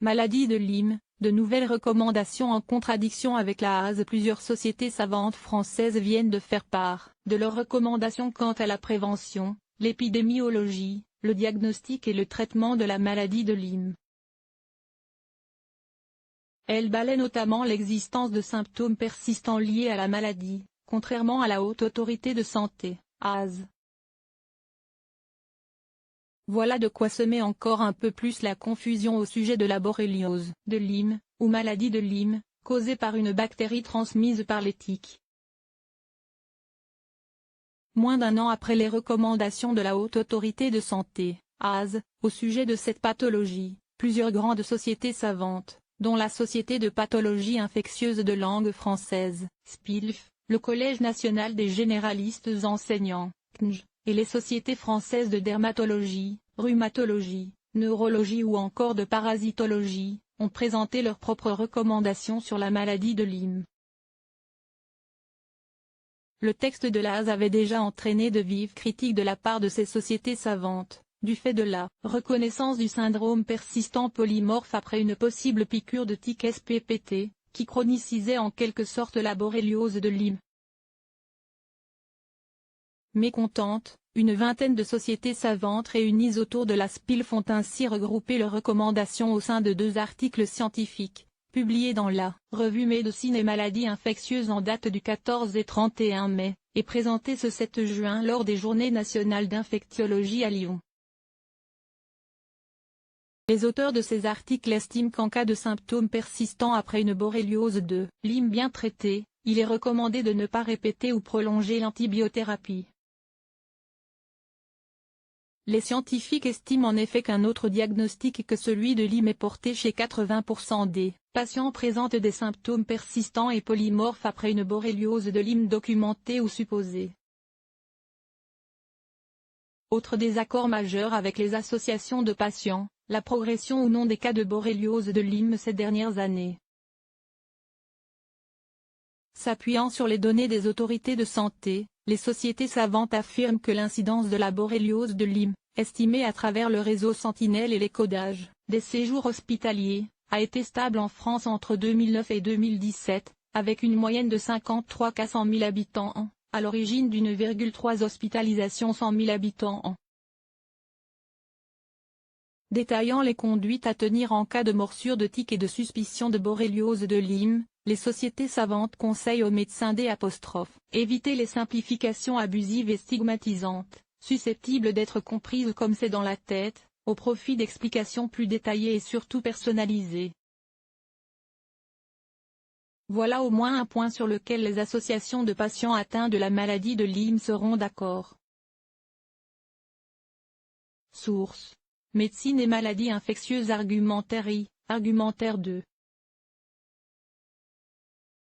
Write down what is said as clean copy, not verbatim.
Maladie de Lyme, de nouvelles recommandations en contradiction avec la AS. Plusieurs sociétés savantes françaises viennent de faire part de leurs recommandations quant à la prévention, l'épidémiologie, le diagnostic et le traitement de la maladie de Lyme. Elles balaient notamment l'existence de symptômes persistants liés à la maladie, contrairement à la Haute Autorité de Santé, AS. Voilà de quoi semer encore un peu plus la confusion au sujet de la borréliose de Lyme, ou maladie de Lyme, causée par une bactérie transmise par les tiques. Moins d'un an après les recommandations de la Haute Autorité de Santé, AS, au sujet de cette pathologie, plusieurs grandes sociétés savantes, dont la Société de pathologie infectieuse de langue française, SPILF, le Collège national des généralistes enseignants, CNG, et les sociétés françaises de dermatologie, rhumatologie, neurologie ou encore de parasitologie, ont présenté leurs propres recommandations sur la maladie de Lyme. Le texte de l'AS avait déjà entraîné de vives critiques de la part de ces sociétés savantes, du fait de la reconnaissance du syndrome persistant polymorphe après une possible piqûre de tique SPPT, qui chronicisait en quelque sorte la borréliose de Lyme. Mécontentes, une vingtaine de sociétés savantes réunies autour de la SPILF ont ainsi regroupé leurs recommandations au sein de 2 articles scientifiques, publiés dans la revue Médecine et maladies infectieuses en date du 14 et 31 mai, et présentés ce 7 juin lors des Journées nationales d'infectiologie à Lyon. Les auteurs de ces articles estiment qu'en cas de symptômes persistants après une borréliose de Lyme bien traitée, il est recommandé de ne pas répéter ou prolonger l'antibiothérapie. Les scientifiques estiment en effet qu'un autre diagnostic que celui de Lyme est porté chez 80% des patients présentent des symptômes persistants et polymorphes après une borréliose de Lyme documentée ou supposée. Autre désaccord majeur avec les associations de patients, la progression ou non des cas de borréliose de Lyme ces dernières années. S'appuyant sur les données des autorités de santé, les sociétés savantes affirment que l'incidence de la borréliose de Lyme, estimée à travers le réseau Sentinelle et les codages des séjours hospitaliers, a été stable en France entre 2009 et 2017, avec une moyenne de 53 cas 100 000 habitants an, à l'origine d'1,3 hospitalisations 100 000 habitants an. Détaillant les conduites à tenir en cas de morsure de tique et de suspicion de borréliose de Lyme, les sociétés savantes conseillent aux médecins d'éviter les simplifications abusives et stigmatisantes, susceptibles d'être comprises comme c'est dans la tête, au profit d'explications plus détaillées et surtout personnalisées. Voilà au moins un point sur lequel les associations de patients atteints de la maladie de Lyme seront d'accord. Source: Médecine et maladies infectieuses argumentaire 2.